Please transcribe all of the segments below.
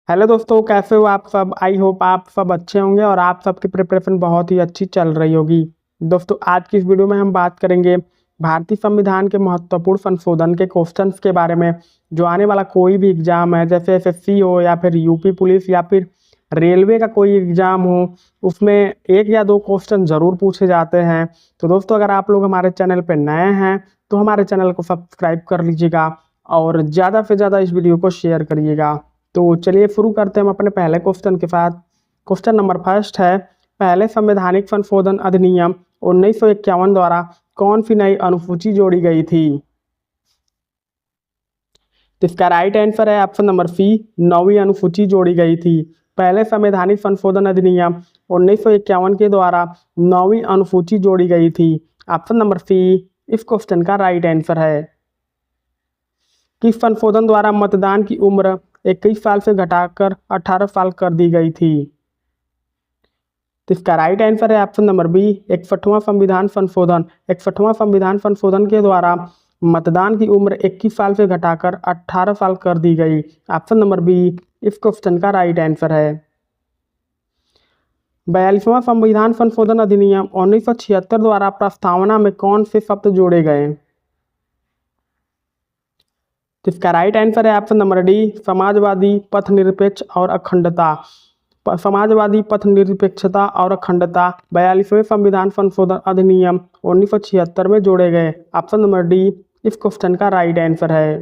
Hello दोस्तों, कैसे हो आप सब। आई होप आप सब अच्छे होंगे और आप सबकी प्रिपरेशन बहुत ही अच्छी चल रही होगी। दोस्तों, आज की इस वीडियो में हम बात करेंगे भारतीय संविधान के महत्वपूर्ण संशोधन के क्वेश्चंस के बारे में। जो आने वाला कोई भी एग्जाम है, जैसे एसएससी हो या फिर यूपी पुलिस या फिर रेलवे का कोई एग्जाम हो, उसमें एक या दो क्वेश्चन जरूर पूछे जाते हैं। तो दोस्तों, अगर आप लोग हमारे चैनल पर नए हैं तो हमारे चैनल को सब्सक्राइब कर लीजिएगा और ज़्यादा से ज़्यादा इस वीडियो को शेयर करिएगा। तो चलिए शुरू करते हैं हम अपने पहले क्वेश्चन के साथ। क्वेश्चन नंबर फर्स्ट है, पहले संवैधानिक संशोधन अधिनियम 1951 द्वारा कौन सी नई अनुसूची जोड़ी गई थी। तो इसका राइट आंसर है ऑप्शन नंबर सी, 9वीं अनुसूची जोड़ी गई थी। पहले संवैधानिक संशोधन अधिनियम 1951 के द्वारा 9वीं अनुसूची जोड़ी गई थी। ऑप्शन नंबर सी इस क्वेश्चन का राइट आंसर है। किस संशोधन द्वारा मतदान की उम्र 21 साल से घटाकर 18 साल कर दी गई थी। तो इसका राइट आंसर है ऑप्शन नंबर बी, 61वां संविधान संशोधन। 61वां संविधान संशोधन के द्वारा मतदान की उम्र 21 साल से घटाकर 18 साल कर दी गई। ऑप्शन नंबर बी इस क्वेश्चन का राइट आंसर है। 42वां संविधान संशोधन अधिनियम 1976 द्वारा प्रस्तावना में कौन से शब्द जोड़े गए। तो इसका राइट आंसर है ऑप्शन नंबर डी, समाजवादी, पथ निरपेक्ष और अखंडता। समाजवादी, पथ निरपेक्षता और अखंडता 42वें संविधान संशोधन अधिनियम 1976 में जोड़े गए। ऑप्शन नंबर डी इस क्वेश्चन का राइट आंसर है।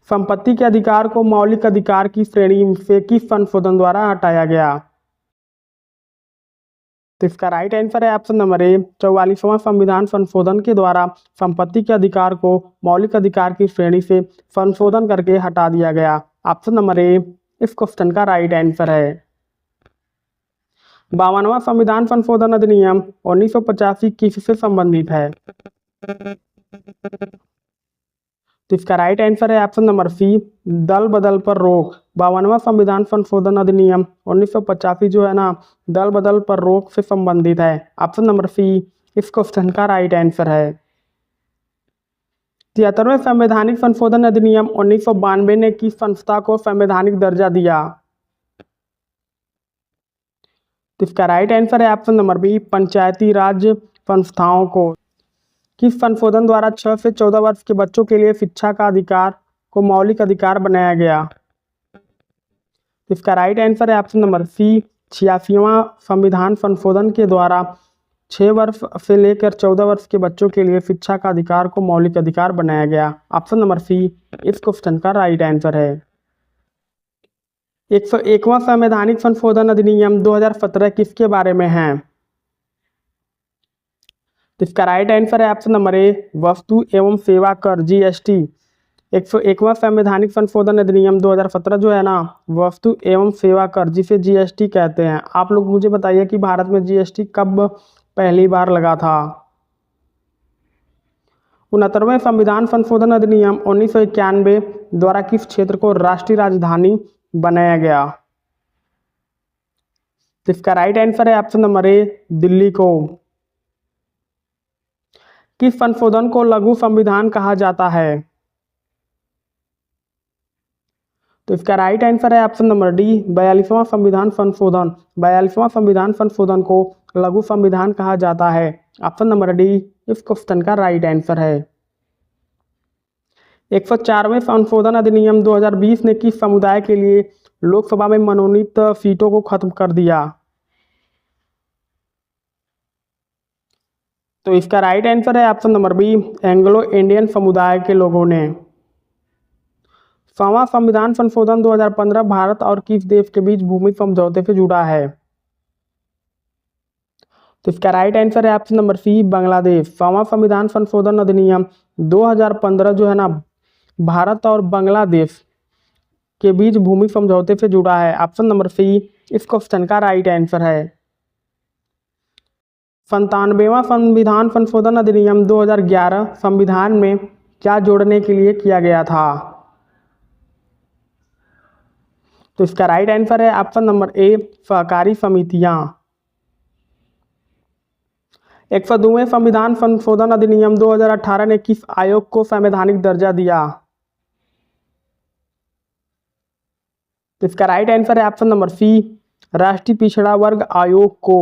संपत्ति के अधिकार को मौलिक अधिकार की श्रेणी से किस संशोधन द्वारा हटाया गया। तो इसका राइट आंसर है ऑप्शन नंबर ए, 44वां संविधान संशोधन के द्वारा संपत्ति के अधिकार को मौलिक अधिकार की श्रेणी से संशोधन करके हटा दिया गया। ऑप्शन नंबर ए इस क्वेश्चन का राइट आंसर है। 52वां संविधान संशोधन अधिनियम 1985 किससे संबंधित है। तो इसका राइट आंसर है ऑप्शन नंबर सी, दल बदल पर रोक। 52वां संविधान संशोधन अधिनियम 1985 जो है ना, दल बदल पर रोक से संबंधित है। ऑप्शन नंबर सी इस क्वेश्चन का राइट आंसर है। 73वें संवैधानिक संशोधन अधिनियम 1992 ने किस संस्था को संवैधानिक दर्जा दिया। तो इसका राइट आंसर है ऑप्शन नंबर बी, पंचायती राज संस्थाओं को। किस संशोधन द्वारा 6 से 14 वर्ष के बच्चों के लिए शिक्षा का अधिकार को मौलिक अधिकार बनाया गया। तो इसका राइट आंसर है ऑप्शन नंबर सी, 86वां संविधान संशोधन के द्वारा 6 वर्ष से लेकर 14 वर्ष के बच्चों के लिए शिक्षा का अधिकार को मौलिक अधिकार बनाया गया। ऑप्शन नंबर सी इस क्वेश्चन का राइट आंसर है। 101वां संवैधानिक संशोधन अधिनियम 2017 किसके बारे में है। तो इसका राइट आंसर है ऑप्शन नंबर ए, वस्तु एवं सेवा कर जीएसटी। 101वां संवैधानिक संशोधन अधिनियम 2017 जो है ना, वस्तु एवं सेवा कर जिसे जीएसटी कहते हैं। आप लोग मुझे बताइए कि भारत में जीएसटी कब पहली बार लगा था। 69वें संविधान संशोधन अधिनियम 1991 द्वारा किस क्षेत्र को राष्ट्रीय राजधानी बनाया गया। तो इसका राइट आंसर है ऑप्शन नंबर ए, दिल्ली को। किस संशोधन को लघु संविधान कहा जाता है। तो इसका राइट आंसर है ऑप्शन नंबर डी, 42वां संविधान संशोधन। 42वां संविधान संशोधन को लघु संविधान कहा जाता है। ऑप्शन नंबर डी इस क्वेश्चन का राइट आंसर है। 104वें संशोधन अधिनियम 2020 ने किस समुदाय के लिए लोकसभा में मनोनीत सीटों को खत्म कर दिया। तो इसका राइट आंसर है option number B, Anglo Indian समुदाय के लोगों ने। 100वां संविधान संशोधन 2015 भारत और किस देश के बीच भूमि समझौते से जुड़ा है। तो इसका राइट आंसर है ऑप्शन नंबर सी, बांग्लादेश। 100वां संविधान संशोधन अधिनियम 2015 जो है ना, भारत और बांग्लादेश के बीच भूमि समझौते से जुड़ा है। ऑप्शन नंबर सी इस क्वेश्चन का राइट आंसर है। 97वां संविधान संशोधन अधिनियम 2011 संविधान में क्या जोड़ने के लिए किया गया था। तो इसका राइट आंसर है ऑप्शन नंबर ए, सहकारी समितियां। 102वें संविधान संशोधन अधिनियम 2018 ने किस आयोग को संवैधानिक दर्जा दिया। तो इसका राइट आंसर है ऑप्शन नंबर सी, राष्ट्रीय पिछड़ा वर्ग आयोग को।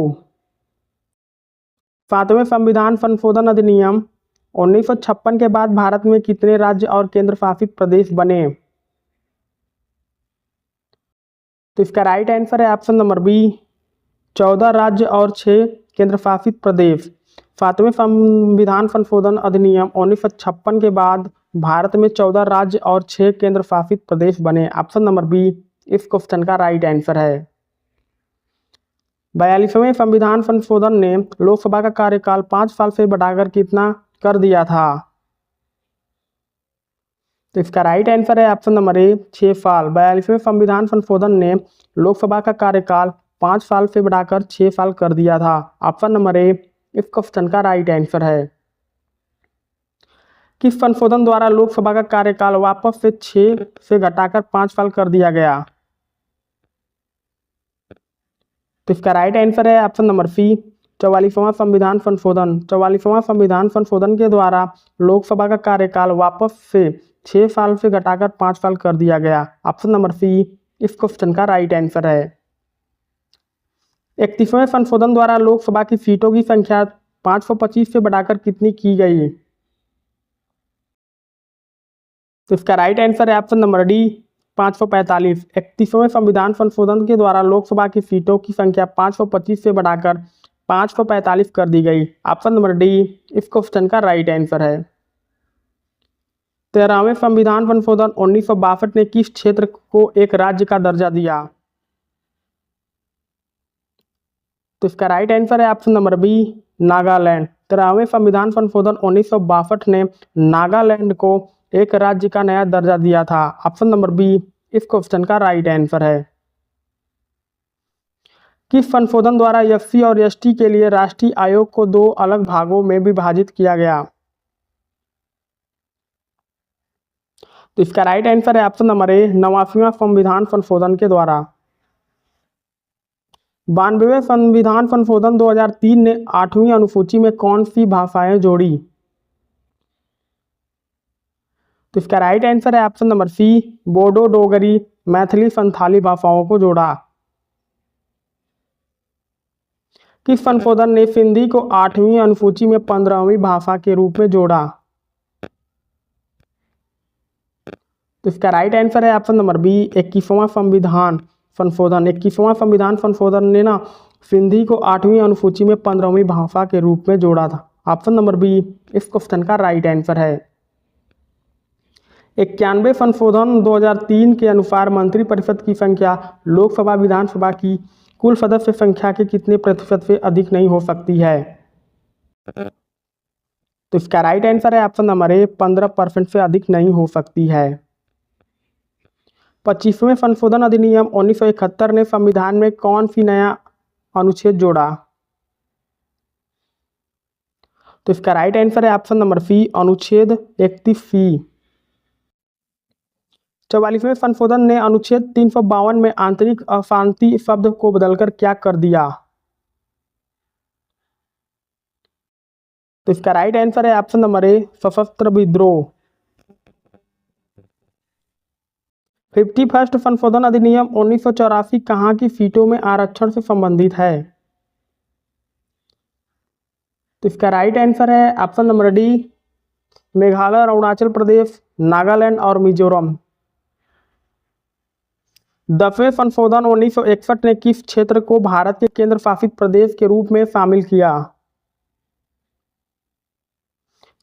7वें संविधान संशोधन अधिनियम 1956 के बाद भारत में कितने राज्य और केंद्र शासित प्रदेश बने? तो इसका राइट आंसर है ऑप्शन नंबर बी, 14 राज्य और 6 केंद्र शासित प्रदेश। 7वें संविधान संशोधन अधिनियम 1956 के बाद भारत में 14 राज्य और 6 केंद्र शासित प्रदेश बने। ऑप्शन नंबर बी इस क्वेश्चन का राइट आंसर है। 42वें संविधान संशोधन ने लोकसभा का कार्यकाल 5 साल से बढ़ाकर कितना कर दिया था? तो इसका राइट आंसर है ऑप्शन नंबर ए, 6 साल। 42वें संविधान संशोधन ने लोकसभा का कार्यकाल 5 साल से बढ़ाकर 6 साल कर दिया था। ऑप्शन नंबर ए इस क्वेश्चन का राइट आंसर है। किस संशोधन द्वारा लोकसभा का कार्यकाल वापस से 6 से घटाकर 5 साल कर दिया गया? तो इसका राइट आंसर है ऑप्शन नंबर सी, 44वां संविधान संशोधन। 44वां संविधान संशोधन के द्वारा लोकसभा का कार्यकाल वापस से 6 साल से घटाकर 5 साल कर दिया गया। ऑप्शन नंबर सी इस क्वेश्चन का राइट आंसर है। 31वें संशोधन द्वारा लोकसभा की सीटों की संख्या 525 से बढ़ाकर कितनी की गई? तो इसका राइट आंसर है ऑप्शन नंबर डी, 545। 31वें संविधान संशोधन के द्वारा लोकसभा की सीटों की संख्या 525 से बढ़ाकर 545 कर दी गई। ऑप्शन नंबर डी इस क्वेश्चन का राइट आंसर है। 13वें संविधान संशोधन 1962 ने किस क्षेत्र को एक राज्य का दर्जा दिया? तो इसका राइट आंसर है ऑप्शन नंबर बी, नागालैंड। 13वें संविधान संशोधन 1962 ने नागालैंड को एक राज्य का नया दर्जा दिया था। ऑप्शन नंबर बी इस क्वेश्चन का राइट आंसर है। किस संशोधन द्वारा एससी और एसटी के लिए राष्ट्रीय आयोग को 2 अलग भागों में विभाजित किया गया? तो इसका राइट आंसर है ऑप्शन नंबर ए, 89वां संविधान संशोधन के द्वारा। 92वें संविधान संशोधन 2003 ने 8वीं अनुसूची में कौन सी भाषाएं जोड़ी? तो इसका राइट आंसर है option number C, Bodo, Dogri, Maithili, Santhali भाषाओं को जोड़ा। किस संशोधन ने सिंधी को 8वीं अनुसूची में 15वीं भाषा के रूप में जोड़ा? तो इसका राइट आंसर है ऑप्शन नंबर बी, 21वां संविधान संशोधन। 21वां संविधान संशोधन ने ना सिंधी को 8वीं अनुसूची में 15वीं भाषा के रूप में जोड़ा था। ऑप्शन नंबर बी इस क्वेश्चन का राइट आंसर है। 91वें संशोधन 2003 के अनुसार मंत्रिपरिषद की संख्या लोकसभा विधानसभा की कुल सदस्य संख्या के कितने प्रतिशत से अधिक नहीं हो सकती है? तो इसका राइट आंसर है ऑप्शन नंबर ए, 15% से अधिक नहीं हो सकती है। 25वें संशोधन अधिनियम 1971 ने संविधान में कौन सी नया अनुच्छेद जोड़ा? तो इसका राइट आंसर है ऑप्शन नंबर सी, अनुच्छेद 31C। 44वें संशोधन ने अनुच्छेद 352 में आंतरिक अशांति शब्द को बदलकर क्या कर दिया? तो इसका राइट आंसर है ऑप्शन नंबर ए, सशस्त्र विद्रोह। 51st संशोधन अधिनियम 1984 कहाँ की सीटों में आरक्षण से संबंधित है? तो इसका राइट आंसर है option number D, Meghalaya, Arunachal Pradesh, Nagaland और मिजोरम। 10वें संशोधन 1961 ने किस क्षेत्र को भारत के केंद्र शासित प्रदेश के रूप में शामिल किया?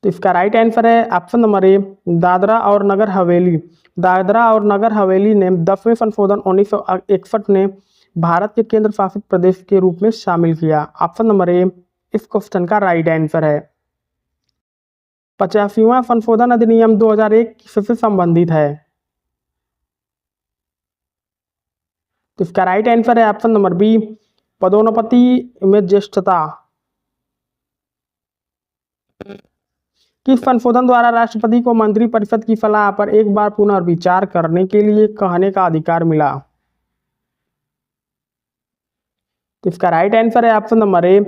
तो इसका राइट आंसर है ऑप्शन नंबर ए, दादरा और नगर हवेली। दादरा और नगर हवेली ने 10वें संशोधन 1961 ने भारत के केंद्र शासित प्रदेश के रूप में शामिल किया। ऑप्शन नंबर ए इस क्वेश्चन का राइट आंसर है। 85वां संशोधन अधिनियम 2001 किससे संबंधित है? तो इसका राइट आंसर है ऑप्शन नंबर बी, पदोन्नति में ज्येष्ठता। किस संशोधन द्वारा राष्ट्रपति को मंत्रिपरिषद की सलाह पर एक बार पुनर्विचार करने के लिए कहने का अधिकार मिला? तो इसका राइट आंसर है ऑप्शन नंबर ए,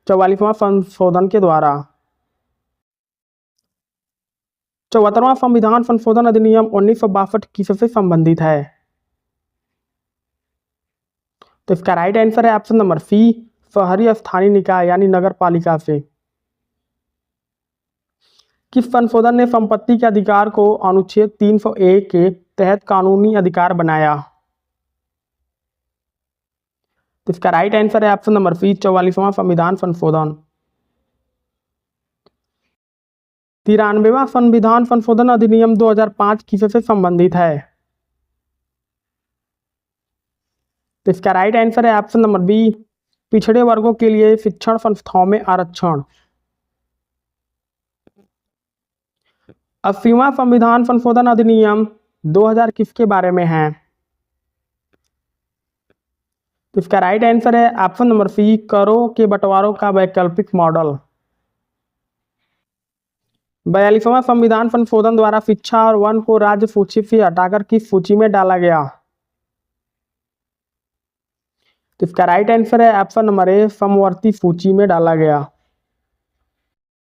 44वां संशोधन के द्वारा। 74वां संविधान संशोधन अधिनियम 1962 किससे संबंधित है? तो इसका राइट आंसर है ऑप्शन नंबर सी, शहरी स्थानीय निकाय यानी नगर पालिका से। किस संशोधन ने संपत्ति के अधिकार को अनुच्छेद 301 के तहत कानूनी अधिकार बनाया? तो इसका राइट आंसर है ऑप्शन नंबर सी, 44वां संविधान संशोधन। 93वां संविधान संशोधन अधिनियम 2005 किससे संबंधित है? तो इसका राइट आंसर है ऑप्शन नंबर बी, पिछड़े वर्गों के लिए शिक्षण संस्थाओं में आरक्षण। 80वां संविधान संशोधन अधिनियम 2000 किसके बारे में है? तो इसका राइट आंसर है ऑप्शन नंबर सी, करों के बंटवारों का वैकल्पिक मॉडल। 42वां संविधान संशोधन द्वारा शिक्षा और वन को राज्य सूची से हटाकर किस सूची में डाला गया? तो इसका राइट आंसर है ऑप्शन नंबर ए, समवर्ती सूची में डाला गया।